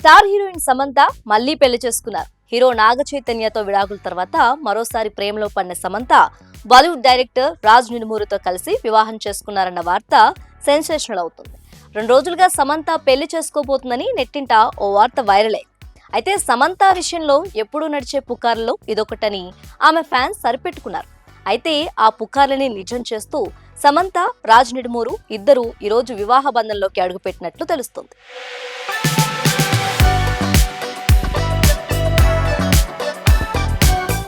Star heroine Samantha మళ్లీ పెళ్లి చేసుకున్నారు. హీరో నాగ చైతన్యతో విడాకుల తర్వాత మరోసారి ప్రేమలో పడిన సమంత బాలీవుడ్ డైరెక్టర్ రాజ్ నిడుమూరితో కలిసి వివాహం చేసుకున్నారన్న వార్త సెన్సేషనల్ అవుతుంది. 2 రోజులుగా సమంత పెళ్లి చేసుకోబోతుందని నెట్టింట ఓ వార్త వైరల్ అయింది. అయితే సమంత విషయంలో ఎప్పుడూ నడిచే పుకార్లలో ఇదొకటని ఆమె ఫ్యాన్స్ సరిపెట్టుకున్నారు. అయితే ఆ పుకార్లని నిజం చేస్తూ సమంత, రాజ్ నిడుమూరు ఇద్దరు ఈరోజు వివాహ బంధంలోకి అడుగుపెట్టినట్లు తెలుస్తుంది.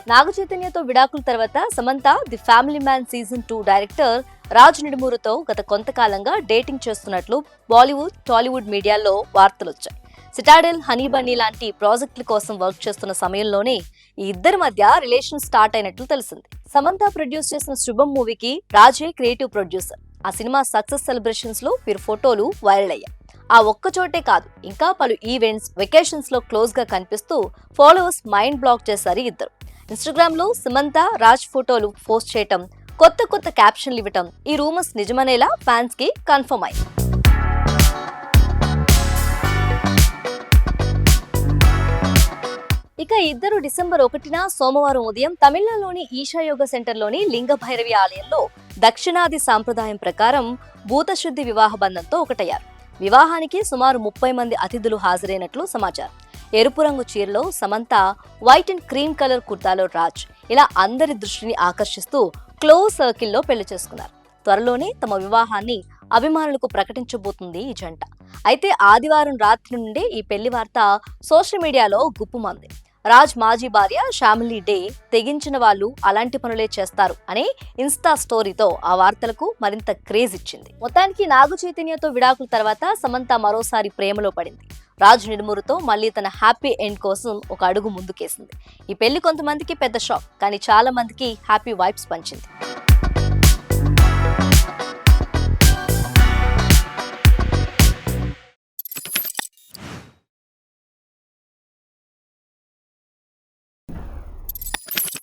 నాగ చైతన్యతో విడాకుల తర్వాత Samantha The Family Man season 2 director Raj నిడుమూరుతో గత కొంతకాలంగా డేటింగ్ చేస్తున్నట్లు బాలీవుడ్, టాలీవుడ్ మీడియాలో వార్తలొచ్చాయి. సిటాడెల్, హనీ బన్నీ లాంటి ప్రాజెక్టుల కోసం వర్క్ చేస్తున్న సమయంలోనే ఈ ఇద్దరి మధ్య రిలేషన్ స్టార్ట్ అయినట్లు తెలిసింది. సమంత ప్రొడ్యూస్ చేసిన శుభం మూవీకి రాజే క్రియేటివ్ ప్రొడ్యూసర్. ఆ సినిమా సక్సెస్ సెలబ్రేషన్స్ లో వీరి ఫోటోలు వైరల్ అయ్యాయి. ఆ ఒక్క చోటే కాదు, ఇంకా పలు ఈవెంట్స్, వెకేషన్స్ లో క్లోజ్ గా కనిపిస్తూ ఫాలోవర్స్ మైండ్ బ్లాక్ చేశారు ఇద్దరు. ఇన్స్టాగ్రామ్ లో సమంత, రాజ్ ఫోటోలు పోస్ట్ చేయటం, కొత్త క్యాప్షన్లు ఇవ్వటం ఈ రూమర్స్ నిజమనేలా ఫ్యాన్స్ కి కన్ఫర్మ్ అయింది. ఇక ఇద్దరు డిసెంబర్ 1న సోమవారం ఉదయం తమిళనాడులోని ఈశా యోగ సెంటర్లోని లింగ భైరవి ఆలయంలో దక్షిణాది సాంప్రదాయం ప్రకారం భూతశుద్ధి వివాహ బంధంతో ఒకటయ్యారు. వివాహానికి సుమారు 30 మంది అతిథులు హాజరైనట్లు సమాచారం. ఎరుపు రంగు చీరలో Samantha, white and cream colour కుర్తాలో రాజ్ ఇలా అందరి దృష్టిని ఆకర్షిస్తూ క్లోజ్ సర్కిల్లో పెళ్లి చేసుకున్నారు. త్వరలోనే తమ వివాహాన్ని అభిమానులకు ప్రకటించబోతుంది ఈ జంట. అయితే ఆదివారం రాత్రి నుండే ఈ పెళ్లి వార్త సోషల్ మీడియాలో గుప్పుమంది. రాజ్ మాజీ భార్య షామిలీ డే తెగించిన వాళ్ళు అలాంటి పనులే చేస్తారు అనే ఇన్స్టా స్టోరీతో ఆ వార్తలకు మరింత క్రేజ్ ఇచ్చింది. మొత్తానికి నాగ చైతన్యతో విడాకుల తర్వాత సమంత మరోసారి ప్రేమలో పడింది. రాజ్ నిడుమూరుతో మళ్లీ తన హ్యాపీ ఎండ్ కోసం ఒక అడుగు ముందుకేసింది. ఈ పెళ్లి కొంతమందికి పెద్ద షాక్, కానీ చాలా మందికి హ్యాపీ వైబ్స్ పంచింది.